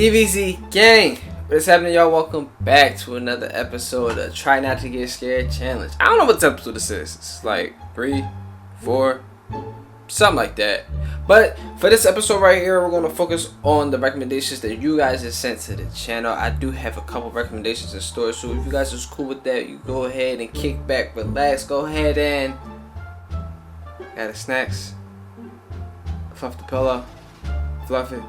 DVZ gang, what's happening, y'all? Welcome back to another episode of Try Not to Get Scared Challenge. I don't know what episode this is. It's like 3, 4, something like that. But for this episode right here, we're going to focus on the recommendations that you guys have sent to the channel. I do have a couple recommendations in store, so if you guys are cool with that, you go ahead and kick back, relax, go ahead and got the snacks, fluff the pillow, fluff it.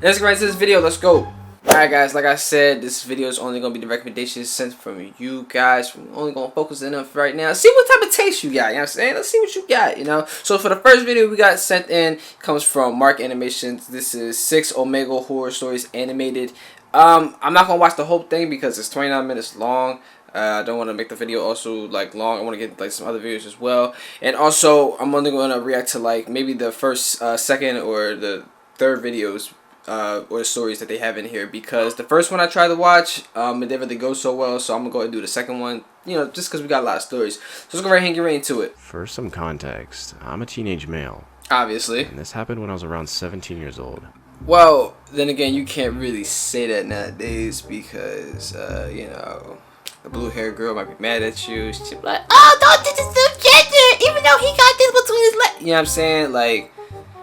Let's get right into this video. Let's go. Alright guys, like I said, this video is only going to be the recommendations sent from you guys. We're only going to focus on them right now. See what type of taste you got, you know what I'm saying? Let's see what you got, you know? So for the first video we got sent in, comes from Mark Animations. This is 6 Omegle horror stories animated. I'm not going to watch the whole thing because it's 29 minutes long. I don't want to make the video also like long. I want to get like some other videos as well. And also, I'm only going to react to like maybe the first, second, or the third videos or the stories that they have in here, because the first one I tried to watch, it didn't really go so well, so I'm gonna go ahead and do the second one, you know, just because we got a lot of stories. So let's go right ahead and get right into it. For some context, I'm a teenage male. Obviously. And this happened when I was around 17 years old. Well, then again, you can't really say that nowadays because, you know, the blue-haired girl might be mad at you. She'll be like, oh, don't do this to gender, even though he got this between his legs. You know what I'm saying? Like,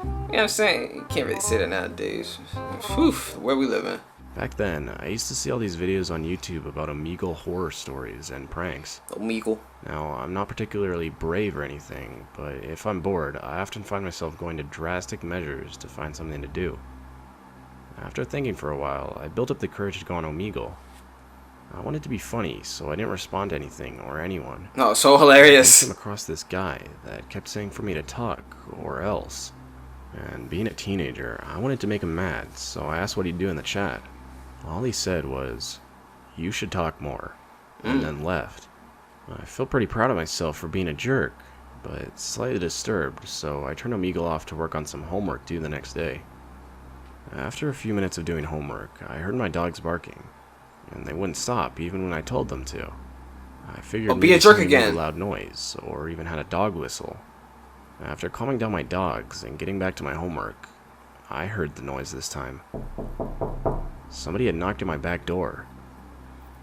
you know what I'm saying? You can't really say that nowadays. Whew, where we living. Back then, I used to see all these videos on YouTube about Omegle horror stories and pranks. Omegle. Now, I'm not particularly brave or anything, but if I'm bored, I often find myself going to drastic measures to find something to do. After thinking for a while, I built up the courage to go on Omegle. I wanted to be funny, so I didn't respond to anything or anyone. Oh, so hilarious. I came across this guy that kept saying for me to talk, or else. And being a teenager, I wanted to make him mad, so I asked what he'd do in the chat. All he said was, "You should talk more," and then left. I feel pretty proud of myself for being a jerk, but slightly disturbed, so I turned Omegle off to work on some homework due the next day. After a few minutes of doing homework, I heard my dogs barking, and they wouldn't stop even when I told them to. I figured be a jerk again. Made a loud noise, or even had a dog whistle. After calming down my dogs and getting back to my homework, I heard the noise this time. Somebody had knocked at my back door.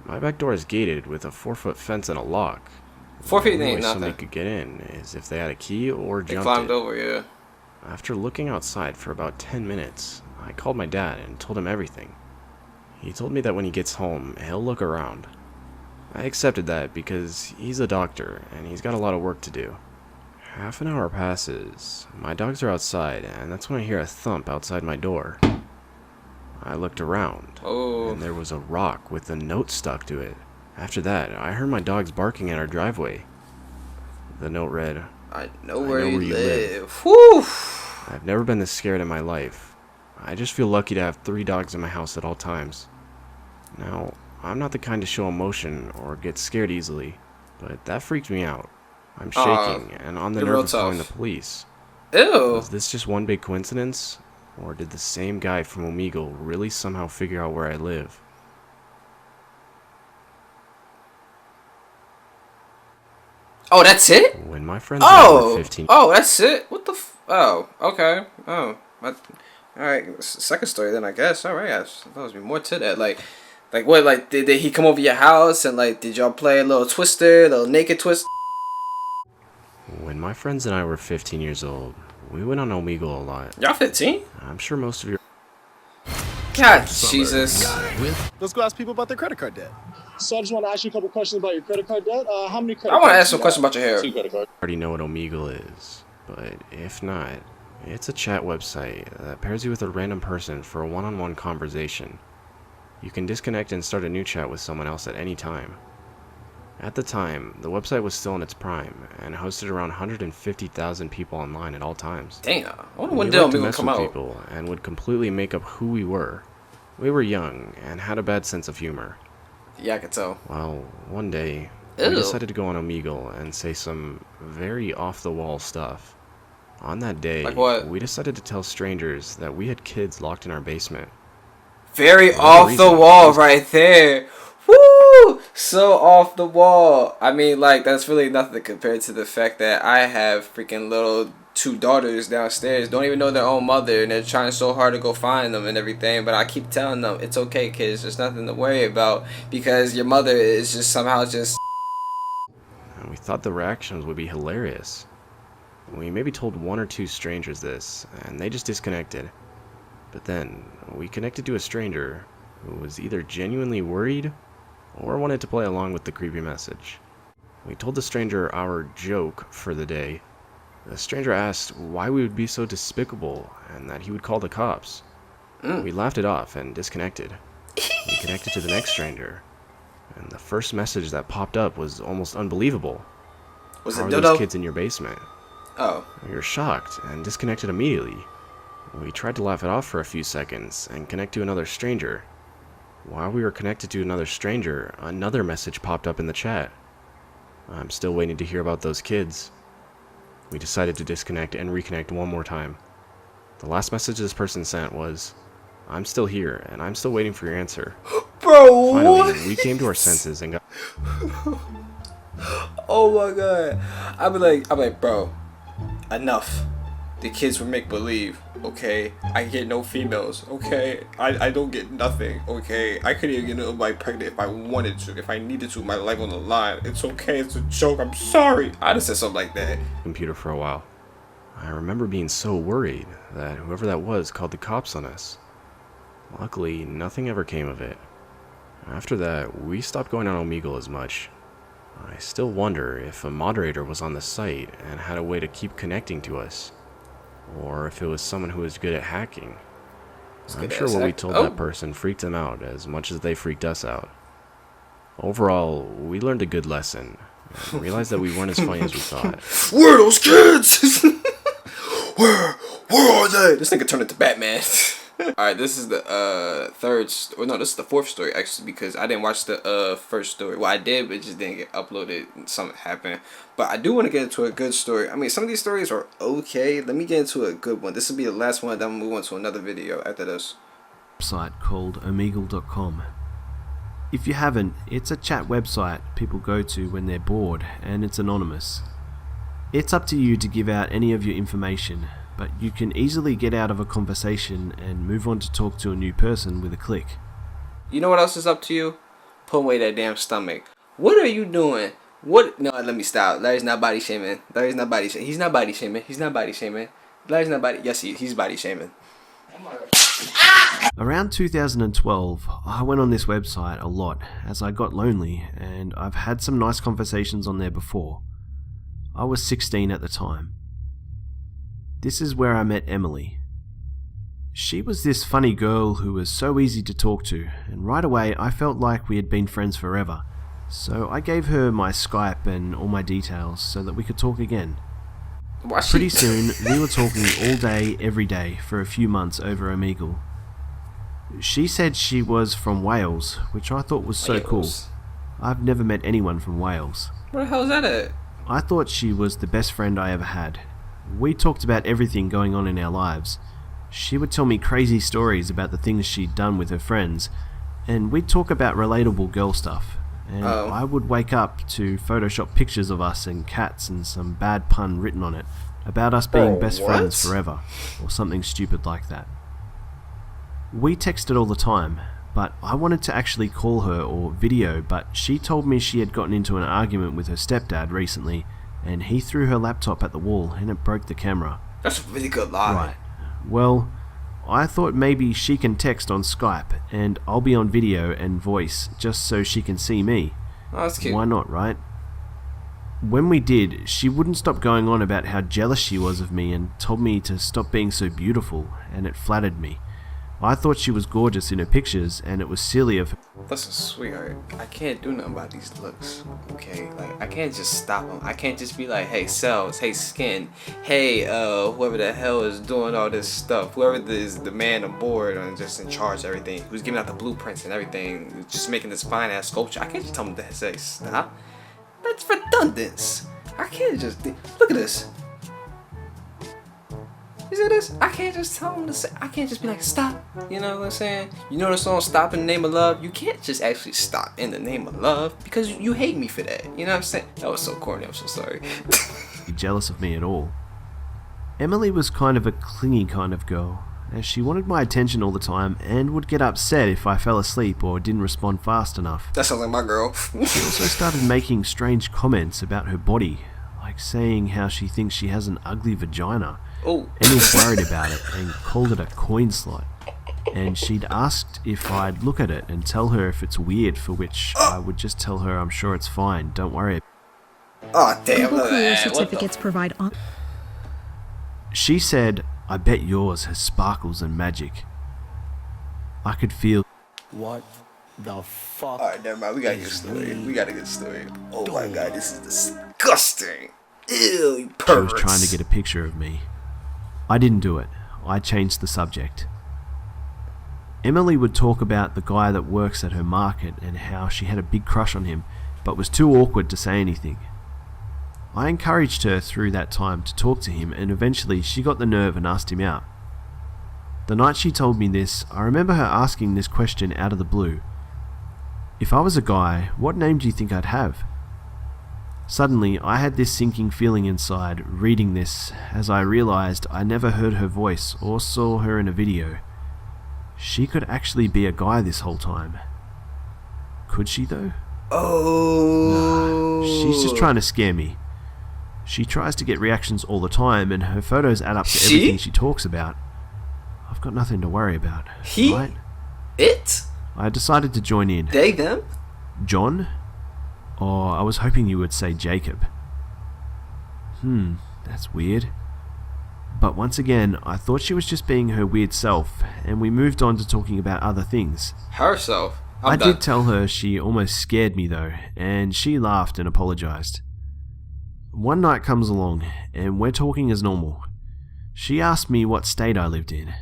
My back door is gated with a 4-foot fence and a lock. 4 feet The only ain't way nothing. somebody could get in is if they had a key or They jumped climbed it. over, yeah. After looking outside for about 10 minutes, I called my dad and told him everything. He told me that when he gets home, he'll look around. I accepted that because he's a doctor and he's got a lot of work to do. Half an hour passes, my dogs are outside, and that's when I hear a thump outside my door. I looked around, and there was a rock with a note stuck to it. After that, I heard my dogs barking at our driveway. The note read, I know where you live. Whew. I've never been this scared in my life. I just feel lucky to have 3 dogs in my house at all times. Now, I'm not the kind to show emotion or get scared easily, but that freaked me out. I'm shaking and on the nerve of calling the police. Ew. Was this just one big coincidence? Or did the same guy from Omegle really somehow figure out where I live? Oh, that's it? When my friends and I were 15... Oh, that's it? What the Oh, okay. Oh. Alright, second story then, I guess. Alright, I thought there was be more to that. Like what, like, did he come over your house and, like, did y'all play a little Twister, a little naked twist? When my friends and I were 15 years old, we went on Omegle a lot. Y'all 15? I'm sure most of your... God, Jesus. Let's go ask people about their credit card debt. So I just want to ask you a couple questions about your credit card debt. How many credit I want to cards ask some do you questions have? about your hair. 2 credit cards. Already know what Omegle is, but if not, it's a chat website that pairs you with a random person for a one-on-one conversation. You can disconnect and start a new chat with someone else at any time. At the time, the website was still in its prime and hosted around 150,000 people online at all times. Damn, I wonder when We did liked to Omegle mess come with out. people and would completely make up who we were. We were young and had a bad sense of humor. Yeah, I can tell. Well, one day, Ew. we decided to go on Omegle and say some very off-the-wall stuff. On that day, Like what? we decided to tell strangers that we had kids locked in our basement. Very For no off the reason. wall right there. Woo! So off the wall. I mean, like, that's really nothing compared to the fact that I have freaking little two daughters downstairs don't even know their own mother, and they're trying so hard to go find them and everything. But I keep telling them, it's okay, kids. There's nothing to worry about because your mother is just somehow just. And we thought the reactions would be hilarious. We maybe told one or two strangers this, and they just disconnected. But then, we connected to a stranger who was either genuinely worried or wanted to play along with the creepy message. We told the stranger our joke for the day. The stranger asked why we would be so despicable and that he would call the cops. We laughed it off and disconnected. We connected to the next stranger, and the first message that popped up was almost unbelievable. Was How it are Dodo? those kids in your basement? Oh. We were shocked and disconnected immediately. We tried to laugh it off for a few seconds and connect to another stranger. While we were connected to another stranger, another message popped up in the chat. I'm still waiting to hear about those kids. We decided to disconnect and reconnect one more time. The last message this person sent was, I'm still here and I'm still waiting for your answer. Bro, Finally, what? we came to our senses and got... Oh my god. I'd be like, bro, enough. The kids were make believe, okay? I get no females, okay? I don't get nothing, okay? I could even get nobody pregnant if I wanted to, if I needed to, my life on the line. It's okay, it's a joke, I'm sorry. I'd have said something like that. computer for a while. I remember being so worried that whoever that was called the cops on us. Luckily, nothing ever came of it. After that, we stopped going on Omegle as much. I still wonder if a moderator was on the site and had a way to keep connecting to us, or if it was someone who was good at hacking. I'm sure what we told that person freaked them out as much as they freaked us out. Overall, we learned a good lesson, and realized that we weren't as funny as we thought. Where are those kids? Where are they? This nigga turned into Batman. Alright, this is the this is the fourth story actually, because I didn't watch the first story. Well, I did, but it just didn't get uploaded. Something happened. But I do want to get into a good story. I mean, some of these stories are okay. Let me get into a good one. This will be the last one, then I'm gonna move on to another video after this. Website called Omegle.com. If you haven't, it's a chat website people go to when they're bored, and it's anonymous. It's up to you to give out any of your information, but you can easily get out of a conversation and move on to talk to a new person with a click. You know what else is up to you? Put away that damn stomach. What are you doing? What? No, let me stop. Larry's not body shaming. Larry's not body shaming. He's not body shaming. He's not body shaming. Larry's not body. Yes, he's body shaming. Around 2012, I went on this website a lot as I got lonely, and I've had some nice conversations on there before. I was 16 at the time. This is where I met Emily. She was this funny girl who was so easy to talk to, and right away I felt like we had been friends forever. So I gave her my Skype and all my details so that we could talk again. Pretty soon, we were talking all day, every day, for a few months over Omegle. She said she was from Wales, which I thought was so cool. I've never met anyone from Wales. Where the hell is that at? I thought she was the best friend I ever had. We talked about everything going on in our lives. She would tell me crazy stories about the things she'd done with her friends, and we'd talk about relatable girl stuff. And I would wake up to Photoshop pictures of us and cats and some bad pun written on it about us being best friends forever, or something stupid like that. We texted all the time, but I wanted to actually call her or video, but she told me she had gotten into an argument with her stepdad recently, and he threw her laptop at the wall and it broke the camera. That's a really good lie. Right. Well, I thought maybe she can text on Skype and I'll be on video and voice just so she can see me. Oh, that's cute. Why not, right? When we did, she wouldn't stop going on about how jealous she was of me and told me to stop being so beautiful, and it flattered me. I thought she was gorgeous in her pictures, and it was silly of her. Listen, sweetheart, I can't do nothing about these looks, okay? Like, I can't just stop them. I can't just be like, hey, cells, hey, skin, hey, whoever the hell is doing all this stuff, whoever is the man aboard and just in charge of everything, who's giving out the blueprints and everything, just making this fine-ass sculpture. I can't just tell them to say, stop. That's redundance. I can't just, look at this. You see this? I can't just tell them to say, I can't just be like, stop. You know what I'm saying? You know the song Stop in the Name of Love? You can't just actually stop in the name of love because you hate me for that. You know what I'm saying? That was so corny. I'm so sorry. jealous of me at all. Emily was kind of a clingy kind of girl, as she wanted my attention all the time and would get upset if I fell asleep or didn't respond fast enough. That sounds like my girl. She also started making strange comments about her body, like saying how she thinks she has an ugly vagina, Oh. and was worried about it and called it a coin slot. And she'd asked if I'd look at it and tell her if it's weird, for which I would just tell her I'm sure it's fine, don't worry. Oh, damn. Google career What the- certificates provide She said, I bet yours has sparkles and magic. I could feel What the fuck? Alright, never mind. We got a good story. We got a good story. Oh my god, this is disgusting. Ew, you she was perverts. trying to get a picture of me. I didn't do it. I changed the subject. Emily would talk about the guy that works at her market and how she had a big crush on him, but was too awkward to say anything. I encouraged her through that time to talk to him, and eventually she got the nerve and asked him out. The night she told me this, I remember her asking this question out of the blue. If I was a guy, what name do you think I'd have? Suddenly, I had this sinking feeling inside reading this, as I realized I never heard her voice or saw her in a video. She could actually be a guy this whole time. Could she though? Oh. She's just trying to scare me. She tries to get reactions all the time, and her photos add up to She? everything she talks about. I've got nothing to worry about. He? Right? It? I decided to join in. They, them? John? Oh, I was hoping you would say Jacob. That's weird. But once again, I thought she was just being her weird self, and we moved on to talking about other things. Herself. I I'm done. did tell her she almost scared me though, and she laughed and apologized. One night comes along, and we're talking as normal. She asked me what state I lived in.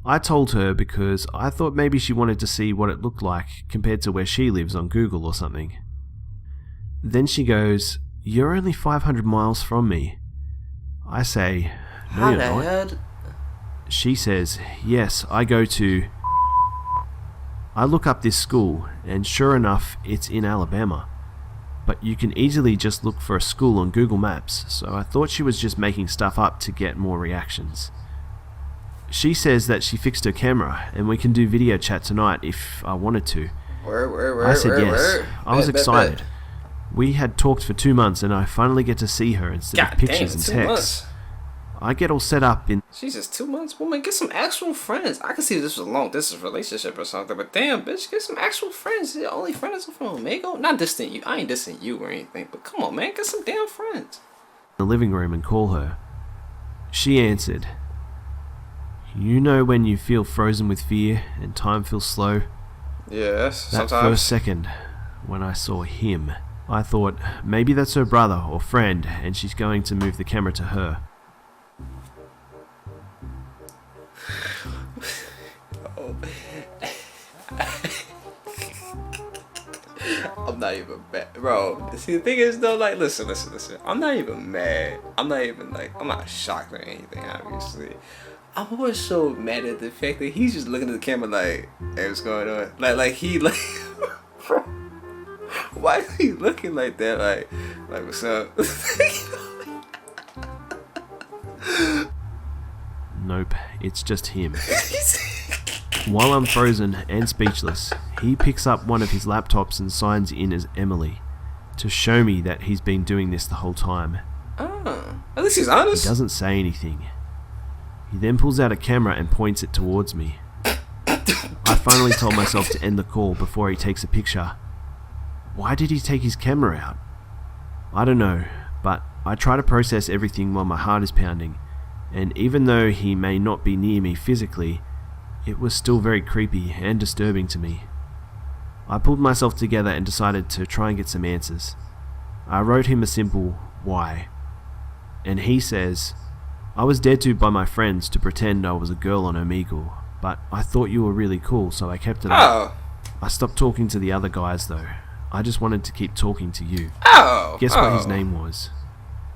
I told her because I thought maybe she wanted to see what it looked like compared to where she lives on Google or something. Then she goes, "You're only 500 miles from me." I say, "No, How you're the not." hell? She says, "Yes, I go to..." I look up this school, and sure enough, it's in Alabama. But you can easily just look for a school on Google Maps, so I thought she was just making stuff up to get more reactions. She says that she fixed her camera, and we can do video chat tonight if I wanted to. I said yes. I was excited. We had talked for 2 months, and I finally get to see her instead God of pictures damn, and 2 texts. months. I get all set up in... Jesus, 2 months? Woman, get some actual friends. I can see this was a long distance relationship or something, but damn, bitch, get some actual friends. The only friends from Omegle? Not distant you. I ain't distant you or anything, but come on, man, get some damn friends. the living room and call her. She answered, "You know when you feel frozen with fear and time feels slow?" Yes, That sometimes. first second, when I saw him, I thought maybe that's her brother or friend and she's going to move the camera to her. I'm not even mad, bro. See, the thing is though, like, listen. I'm not even mad. I'm not shocked or anything. Obviously, I'm more so mad at the fact that he's just looking at the camera like, "Hey, what's going on?" Like he like, bro, why is he looking like that? Like what's up? Nope, it's just him. While I'm frozen and speechless, he picks up one of his laptops and signs in as Emily to show me that he's been doing this the whole time. Oh, at least he's He honest. doesn't say anything. He then pulls out a camera and points it towards me. I finally told myself to end the call before he takes a picture. Why did he take his camera out? I don't know, but I try to process everything while my heart is pounding, and even though he may not be near me physically, it was still very creepy and disturbing to me. I pulled myself together and decided to try and get some answers. I wrote him a simple "why?" and he says, "I was dared to by my friends to pretend I was a girl on Omegle, but I thought you were really cool, so I kept it up. Oh, I stopped talking to the other guys though. I just wanted to keep talking to you." oh. Guess what his name was?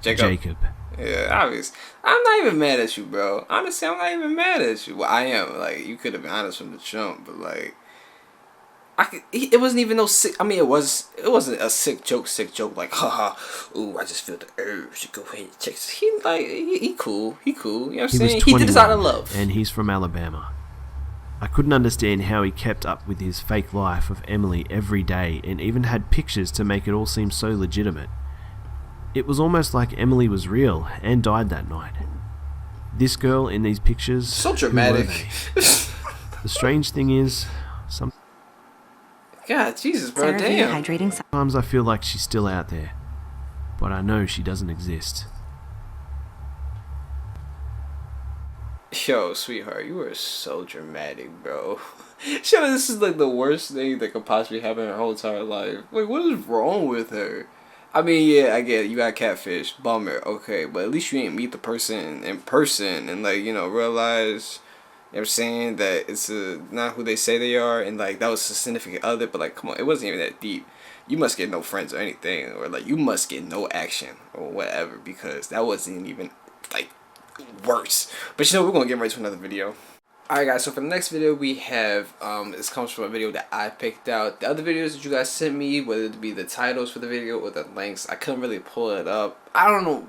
Jacob. Yeah, obvious. I'm not even mad at you, bro. Honestly, I'm not even mad at you. Well, I am. Like, you could have been honest from the jump, but like, It wasn't even no sick. I mean, it wasn't a sick joke like, haha, ooh, I just feel the urge to go ahead and check. He cool. You know what I'm saying? He did this out of love. And he's from Alabama. I couldn't understand how he kept up with his fake life of Emily every day and even had pictures to make it all seem so legitimate. It was almost like Emily was real and died that night. This girl in these pictures... So dramatic. The strange thing is... God, Jesus, bro, damn. Sometimes I feel like she's still out there, but I know she doesn't exist. Yo, sweetheart, you are so dramatic, bro. Yo, this is like the worst thing that could possibly happen in her whole entire life. Like, what is wrong with her? I mean, yeah, I get it. You got catfish. Bummer. Okay, but at least you ain't meet the person in person and, like, you know, realize, you know what I'm saying, that it's not who they say they are, and, like, that was a significant other, but, like, come on, it wasn't even that deep. You must get no friends or anything, or, like, you must get no action or whatever, because that wasn't even, like, worse. But, you know, we're going to get right to another video. Alright guys, so for the next video we have, this comes from a video that I picked out. The other videos that you guys sent me, whether it be the titles for the video or the links, I couldn't really pull it up. I don't know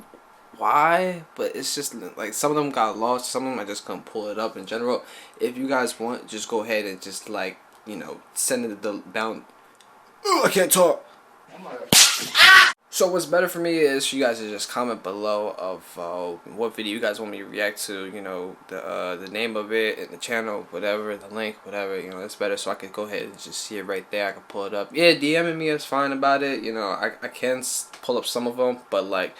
why, but it's just like some of them got lost, some of them I just couldn't pull it up in general. If you guys want, just go ahead and just, like, you know, send it down. Ooh, I can't talk. So what's better for me is you guys to just comment below of what video you guys want me to react to, you know, the name of it and the channel, whatever, the link, whatever, you know, that's better, so I can go ahead and just see it right there. I can pull it up. Yeah, DMing me is fine about it, you know, I can pull up some of them, but like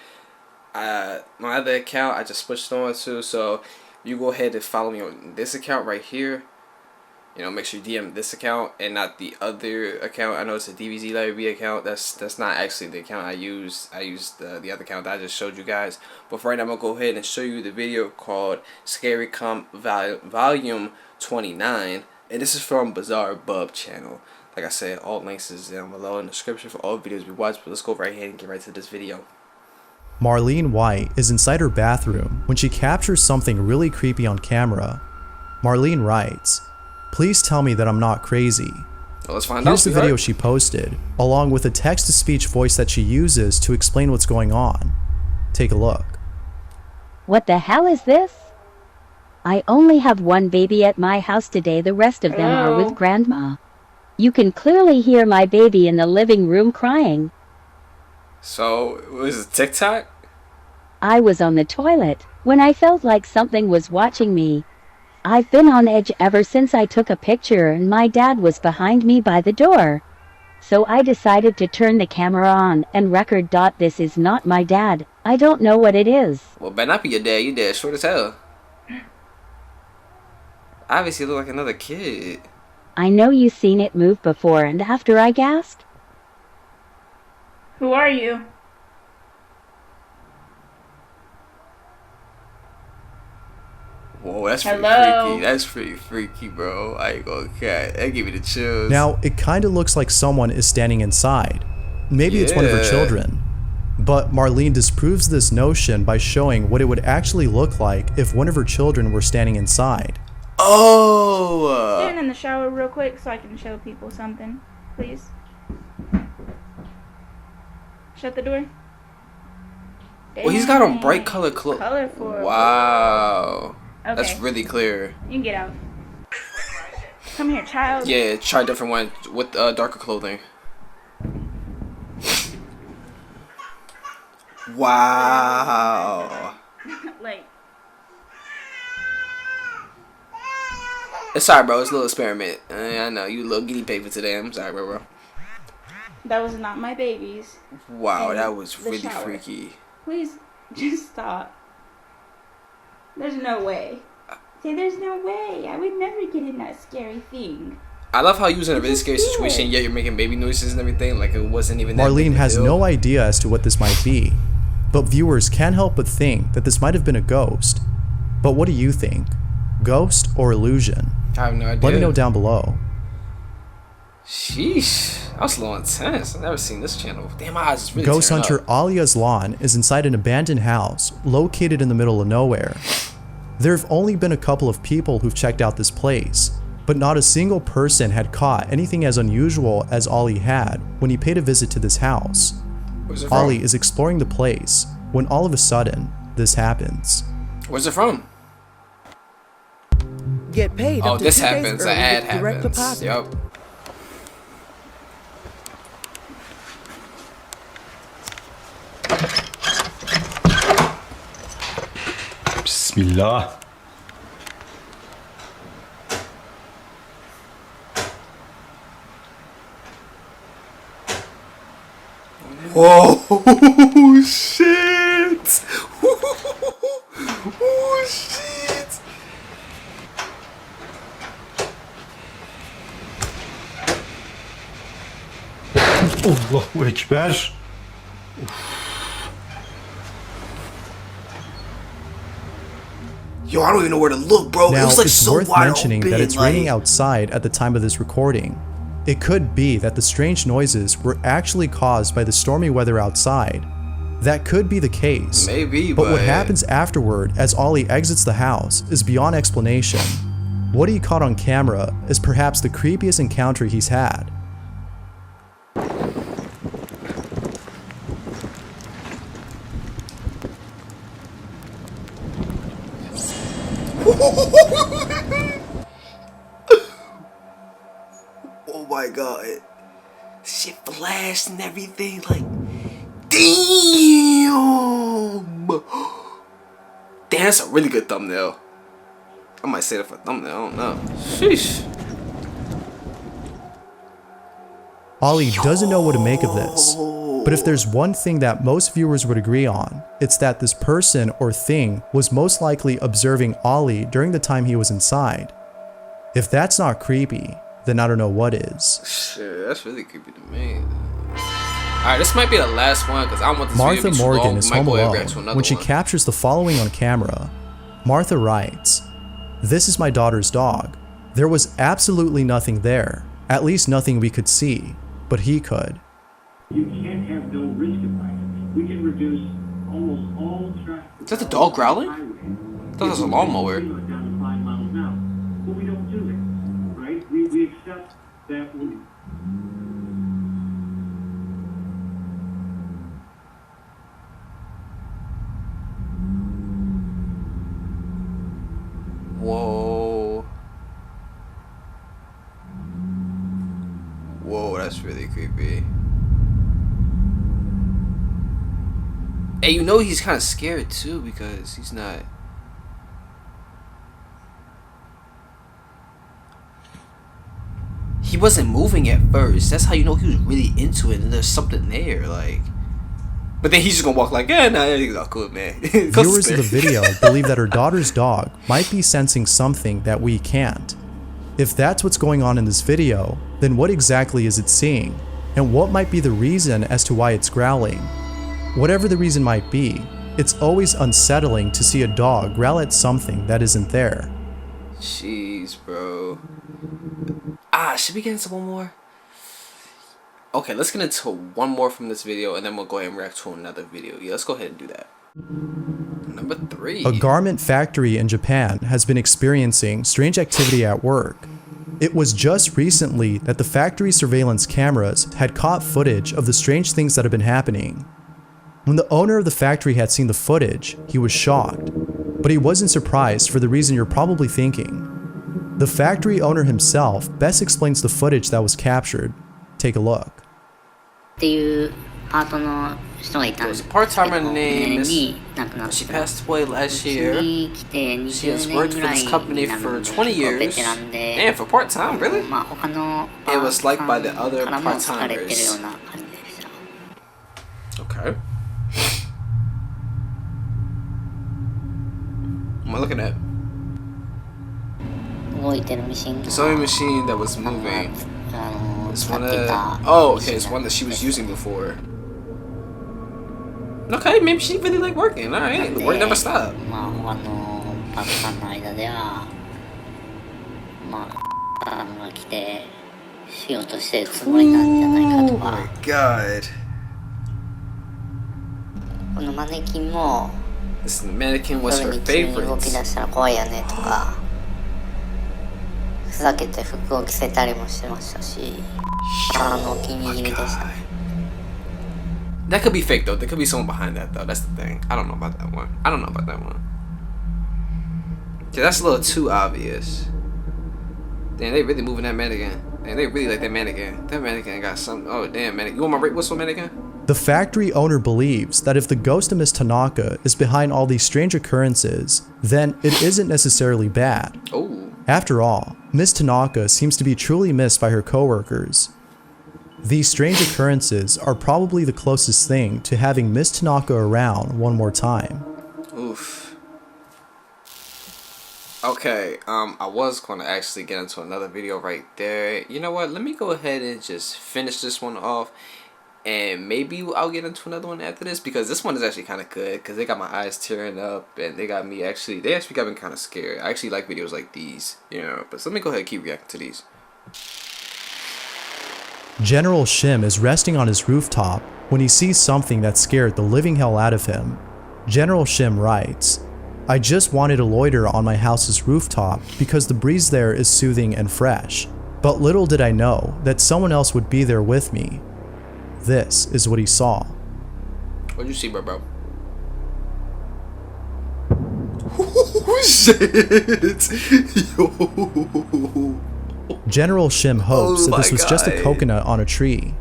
my other account I just switched on to, so you go ahead and follow me on this account right here. You know, make sure you DM this account and not the other account. I know it's a DBZ Larry B account. That's not actually the account I used. I used the other account that I just showed you guys. But for right now, I'm going to go ahead and show you the video called Scary Comp Volume 29. And this is from Bizarre Bub channel. Like I said, all links is down below in the description for all videos we watch. But let's go right ahead and get right to this video. Marlene White is inside her bathroom when she captures something really creepy on camera. Marlene writes, "Please tell me that I'm not crazy." Well, let's find out. Here's the video she posted, along with a text-to-speech voice that she uses to explain what's going on. Take a look. What the hell is this? I only have one baby at my house today. The rest of them are with grandma. You can clearly hear my baby in the living room crying. So, was it TikTok? I was on the toilet when I felt like something was watching me. I've been on edge ever since I took a picture and my dad was behind me by the door. So I decided to turn the camera on and record. This is not my dad. I don't know what it is. Well, better not be your dad. Your dad's short as hell. Obviously, you look like another kid. I know you seen it move before and after. I gasped. Who are you? Whoa, that's pretty Hello? freaky. That's pretty freaky, bro. I ain't gonna cat. That gave me the chills. Now, it kind of looks like someone is standing inside. Maybe it's one of her children. But Marlene disproves this notion by showing what it would actually look like if one of her children were standing inside. Oh! Stand in the shower real quick so I can show people something, please. Shut the door. Well, he's got on bright color clothes. Colorful. Wow. Okay. That's really clear. You can get out. Come here, child. Yeah, try a different one with darker clothing. Wow. Like. It's sorry, bro. It's a little experiment. I know you a little guinea pig for today. I'm sorry, bro. That was not my babies. Wow, In that was the really shower. freaky. Please, just stop. There's no way. Say, there's no way. I would never get in that scary thing. I love how you was in a really Just scary do situation, it. yet you're making baby noises and everything. Like it wasn't even that big Marlene of a has deal. no idea as to what this might be, but viewers can't help but think that this might have been a ghost. But what do you think? Ghost or illusion? I have no idea. Let me know down below. Sheesh. That was a little intense. I've never seen this channel. Damn, my eyes is really Ghost tearing hunter up. Alia's lawn is inside an abandoned house located in the middle of nowhere. There have only been a couple of people who've checked out this place, but not a single person had caught anything as unusual as Ollie had when he paid a visit to this house. Where's it from? Ollie is exploring the place when all of a sudden, this happens. Where's it from? Get paid. Oh, up to this 2 days happens. early An ad with direct happens. deposit. Yup. Bismillah. Whoa! Shit! Oh shit! Allahu Ekber. Yo, I don't even know where to look, bro. Now, it was like it's so worth wide mentioning open, that it's like... raining outside at the time of this recording. It could be that the strange noises were actually caused by the stormy weather outside. That could be the case. Maybe, but what happens afterward as Ollie exits the house is beyond explanation. What he caught on camera is perhaps the creepiest encounter he's had. Oh my god. Shit flashed and everything, like, damn! Damn, that's a really good thumbnail. I might say that for a thumbnail, I don't know. Sheesh. Ollie doesn't know what to make of this. But if there's one thing that most viewers would agree on, it's that this person or thing was most likely observing Ollie during the time he was inside. If that's not creepy, then I don't know what is. Shit, that's really creepy to me. Alright, this might be the last one because I don't want this Martha video to be too Morgan long. is We might home go ahead and alone react to another when she one. captures the following on camera. Martha writes, "This is my daughter's dog. There was absolutely nothing there, at least nothing we could see, but he could." You can't have no risk of accidents. We can reduce almost all traffic. Is that the dog growling? I thought that was a lawnmower. Down to 5 miles an hour. But we don't do that, right? We accept that we... Whoa. Whoa, that's really creepy. Hey, you know he's kind of scared too because he's not... He wasn't moving at first. That's how you know he was really into it and there's something there, like... But then he's just gonna walk like, yeah, nah, everything's all cool, man. Viewers of the video believe that her daughter's dog might be sensing something that we can't. If that's what's going on in this video, then what exactly is it seeing? And what might be the reason as to why it's growling? Whatever the reason might be, it's always unsettling to see a dog growl at something that isn't there. Jeez, bro. Should we get into one more? Okay, let's get into one more from this video and then we'll go ahead and react to another video. Yeah, let's go ahead and do that. Number 3. A garment factory in Japan has been experiencing strange activity at work. It was just recently that the factory surveillance cameras had caught footage of the strange things that have been happening. When the owner of the factory had seen the footage, he was shocked, but he wasn't surprised for the reason you're probably thinking. The factory owner himself best explains the footage that was captured. Take a look. There was a part-timer named She passed away last year. She has worked for this company for 20 years. And for part-time, really? It was liked by the other part-timers. Okay. What am I looking at? The sewing machine that was moving. It's one of... Oh, okay, it's one that she was using before. Okay, maybe she really like working. Alright, the work never stopped. Oh my god. This mannequin was her favorite. ふざけて服を着せたりもしてましたし、お気に入りでしたね。 That could be fake though. There could be someone behind that though. That's the thing. I don't know about that one. Yeah, that's a little too obvious. Damn, they really moving that mannequin. Damn, they really like that mannequin. That mannequin got some. Oh damn, mannequin. You want my rape whistle, mannequin? The factory owner believes that if the ghost of Miss Tanaka is behind all these strange occurrences, then it isn't necessarily bad. Oh. After all, Miss Tanaka seems to be truly missed by her coworkers. These strange occurrences are probably the closest thing to having Miss Tanaka around one more time. Oof. Okay, I was going to actually get into another video right there. You know what? Let me go ahead and just finish this one off. And maybe I'll get into another one after this. Because this one is actually kind of good. Because they got my eyes tearing up. And they got me actually... They actually got me kind of scared. I actually like videos like these. You know. But so let me go ahead and keep reacting to these. General Shim is resting on his rooftop when he sees something that scared the living hell out of him. General Shim writes, "I just wanted to loiter on my house's rooftop because the breeze there is soothing and fresh. But little did I know that someone else would be there with me." This is what he saw. What'd you see, bro? Shit! Yo. General Shim hopes that this was just a coconut on a tree.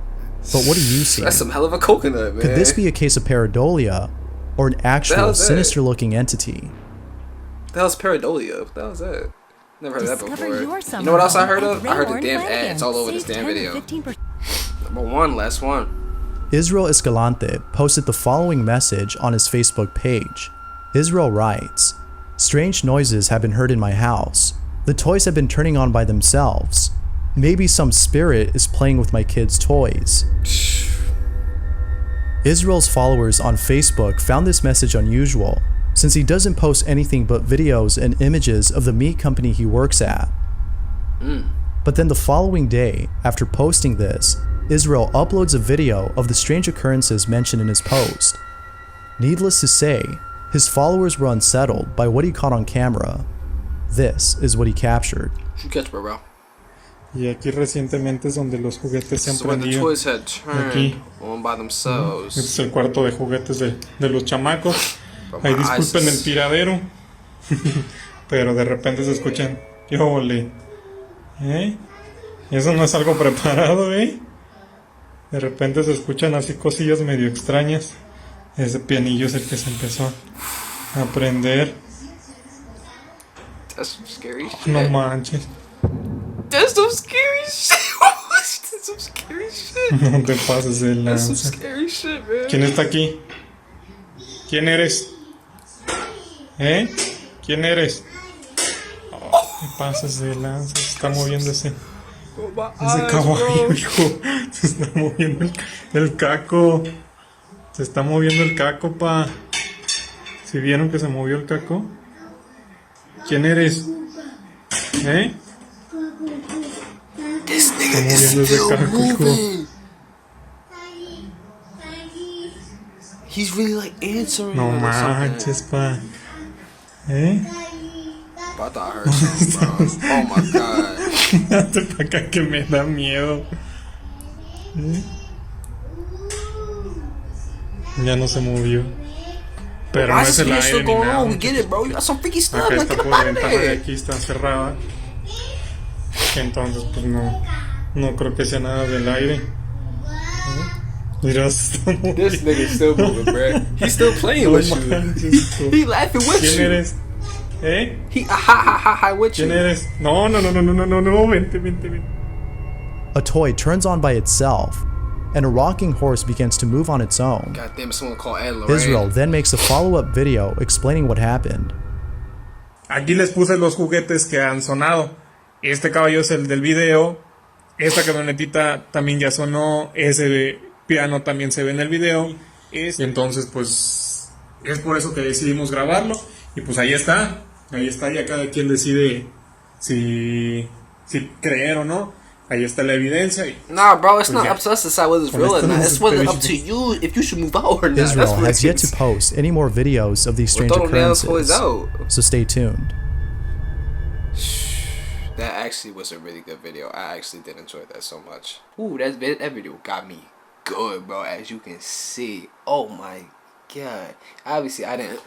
But what do you see? That's some hell of a coconut, man. Could this be a case of pareidolia or an actual sinister looking entity? The hell's pareidolia? What the hell's that? Never heard of that before. You know what else I heard of? I heard the damn ads all over this damn video. Number one, last one. Israel Escalante posted the following message on his Facebook page. Israel writes, "Strange noises have been heard in my house. The toys have been turning on by themselves. Maybe some spirit is playing with my kids' toys." Israel's followers on Facebook found this message unusual, since he doesn't post anything but videos and images of the meat company he works at. But then the following day, after posting this, Israel uploads a video of the strange occurrences mentioned in his post. Needless to say, his followers were unsettled by what he caught on camera. This is what he captured. Y aquí recientemente es donde los juguetes se han prendido. Aquí. Este es el cuarto de juguetes de los chamacos. Ahí disculpen el tiradero. Pero de repente se escuchan. ¡Qué ole! Eso no es algo preparado, ¿eh? De repente se escuchan así cosillas medio extrañas. Ese pianillo es el que se empezó a prender. That's some scary shit. No manches. That's some scary shit. That's some scary shit. No te pases de lanza. That's some scary shit, man. ¿Quién está aquí? ¿Quién eres? ¿Quién eres? Oh, te pases de lanza. Se está moviendo ese caballo, hijo. Se está moviendo el caco. Se está moviendo el caco, pa. ¿Sí vieron que se movió el caco? ¿Quién eres? This nigga is still moving. He's really like answering. No manches, pa. I thought I heard something, bro. Oh my god. Date pa' acá que me da miedo. Ya no se movió. Pero no es el aire ni nada. Acá está por la ventana de aquí, está cerrada. Entonces pues no creo que sea nada del aire. Mira, se está moviendo. This nigga still moving, bro. He's still playing with you. He laughing with you. ¿Quién eres? He ha with you. ¿Quién eres? No, vente. A toy turns on by itself, and a rocking horse begins to move on its own. God damn, someone called Ed Israel then makes a follow-up video explaining what happened. Aquí les puse los juguetes que han sonado. Este caballo es el del video. Esta camionetita también ya sonó. Ese piano también se ve en el video. Entonces pues es por eso que decidimos grabarlo. Y pues ahí está. Ya cada quien decide si creer o no. Ahí está la evidencia. Nah, bro, it's not up to us to decide whether it's real or not. It's whether up to you if you should move out or not. Israel has yet to post any more videos of these strange occurrences, so stay tuned. That actually was a really good video. I actually did enjoy that so much. Ooh, that video got me good, bro. As you can see. Oh my god. Obviously, I didn't.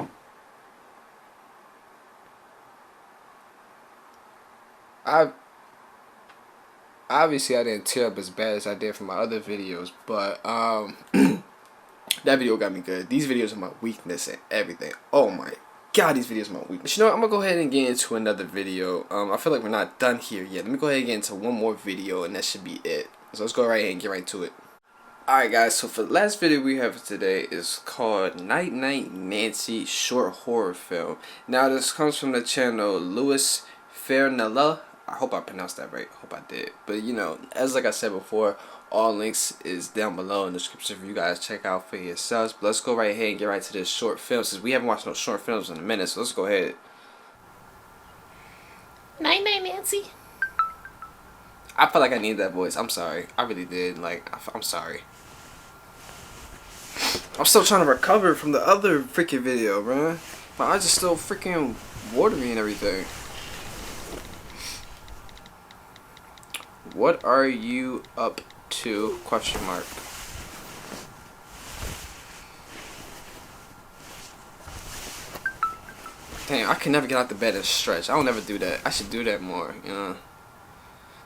Obviously I didn't tear up as bad as I did for my other videos, but that video got me good. These videos are my weakness and everything. Oh my god, these videos are my weakness. You know what? I'm gonna go ahead and get into another video. I feel like we're not done here yet. Let me go ahead and get into one more video, and that should be it. So let's go right ahead and get right to it. Alright guys, so for the last video we have today is called Night Night Nancy Short Horror Film. Now this comes from the channel Louis Fernella. I hope I pronounced that right. I hope I did. But you know, as like I said before, all links is down below in the description for you guys to check out for yourselves. But let's go right ahead and get right to this short film, since we haven't watched no short films in a minute. So let's go ahead. Night night, Nancy. I felt like I needed that voice. I'm sorry. I really did. Like, I'm sorry. I'm still trying to recover from the other freaking video, bro. My eyes are still freaking watery and everything. What are you up to? Question mark. Damn, I can never get out the bed and stretch. I don't ever do that. I should do that more, you know.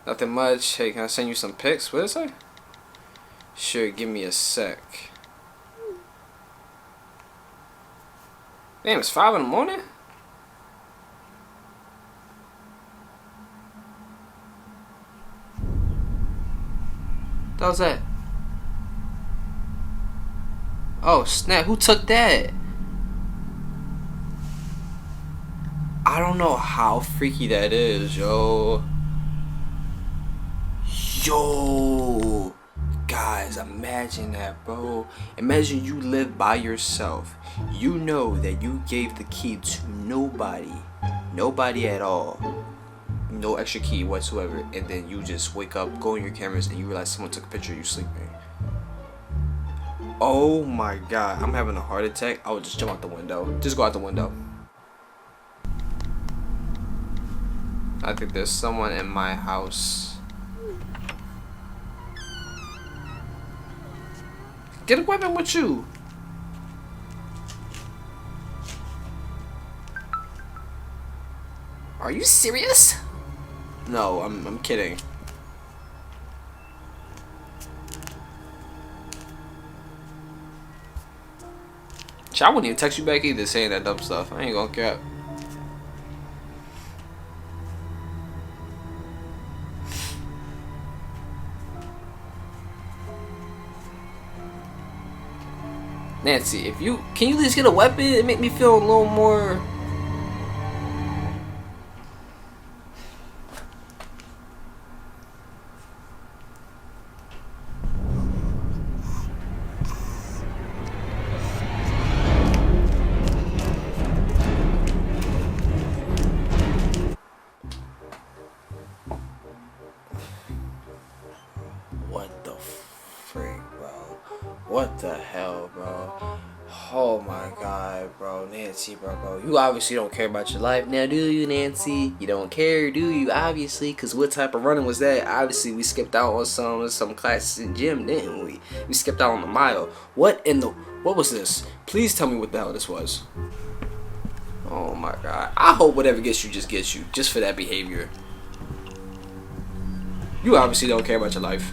Nothing much. Hey, can I send you some pics? What is it? Sure, give me a sec. Damn, it's 5 in the morning? What was that? Oh snap, who took that? I don't know how freaky that is, yo. Yo, guys, imagine that, bro. Imagine you live by yourself. You know that you gave the key to nobody at all. No extra key whatsoever, and then you just wake up, go on your cameras, and you realize someone took a picture of you sleeping. Oh my god, I'm having a heart attack. I would just jump out the window. Just go out the window. I think there's someone in my house. Get a weapon with you. Are you serious? No, I'm kidding. I wouldn't even text you back either saying that dumb stuff. I ain't gonna cap. Nancy, can you at least get a weapon and make me feel a little more. What the freak, bro? What the hell, bro? Oh my god, bro. Nancy, bro. You obviously don't care about your life now, do you, Nancy? You don't care, do you? Obviously, because what type of running was that? Obviously, we skipped out on some classes in gym, didn't we? We skipped out on the mile. What was this? Please tell me what the hell this was. Oh my god. I hope whatever gets you just gets you, just for that behavior. You obviously don't care about your life.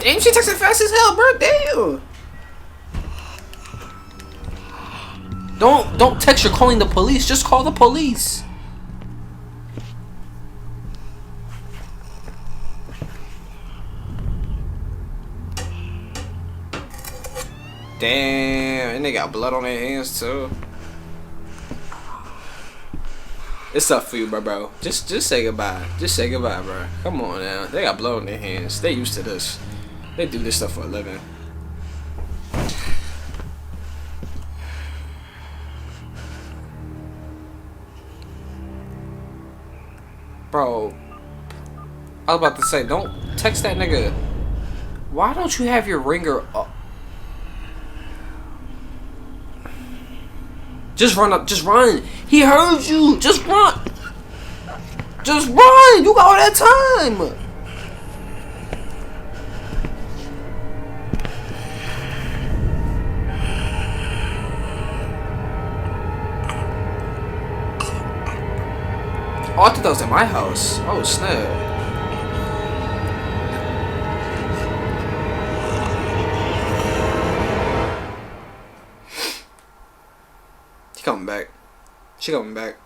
Damn, she texted fast as hell, bro. Damn. Don't text you're calling the police. Just call the police. Damn, and they got blood on their hands too. It's up for you, bro. Just say goodbye. Just say goodbye, bro. Come on now. They got blood on their hands. They used to this. They do this stuff for a living. Bro, I was about to say, don't text that nigga. Why don't you have your ringer up? Just run up. Just run. He heard you. Just run. Just run. You got all that time. Oh, I thought that was at my house. Oh, snap. She coming back. She coming back.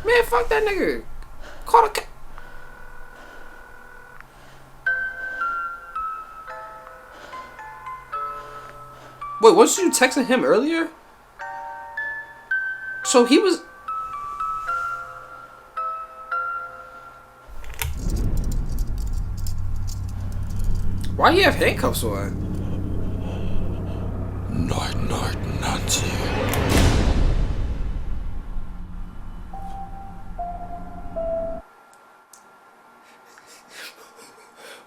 Man, fuck that nigga. Call the Wait, wasn't you texting him earlier? So he was... Why you have handcuffs on? Night, Nancy.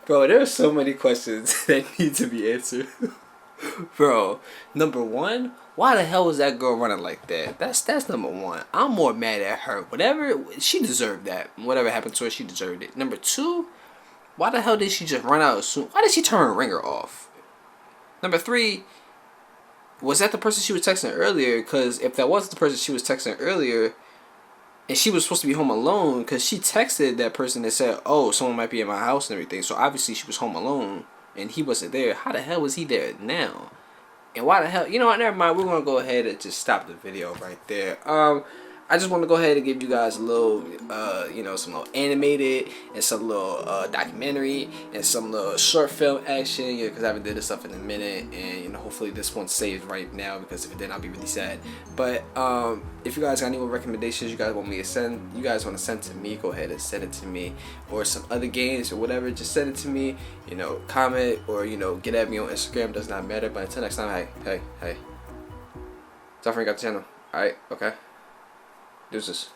Bro, there are so many questions that need to be answered. Bro, number one, why the hell was that girl running like that? That's number one. I'm more mad at her. Whatever, she deserved that. Whatever happened to her, she deserved it. Number two, why the hell did she just run out soon? Why did she turn her ringer off? Number three, was that the person she was texting earlier? Because if that was the person she was texting earlier, and she was supposed to be home alone, because she texted that person that said, oh, someone might be in my house and everything. So obviously she was home alone and he wasn't there. How the hell was he there now? And why the hell? You know what? Never mind. We're going to go ahead and just stop the video right there. I just want to go ahead and give you guys a little, some little animated and some little documentary and some little short film action, because I haven't did this stuff in a minute, and hopefully this one's saved right now, because if it didn't, I'll be really sad. But if you guys got any more recommendations you guys want to send to me, go ahead and send it to me, or some other games or whatever, just send it to me. Comment or get at me on Instagram. Does not matter. But until next time, hey, don't forget the channel. All right, okay. Deuces.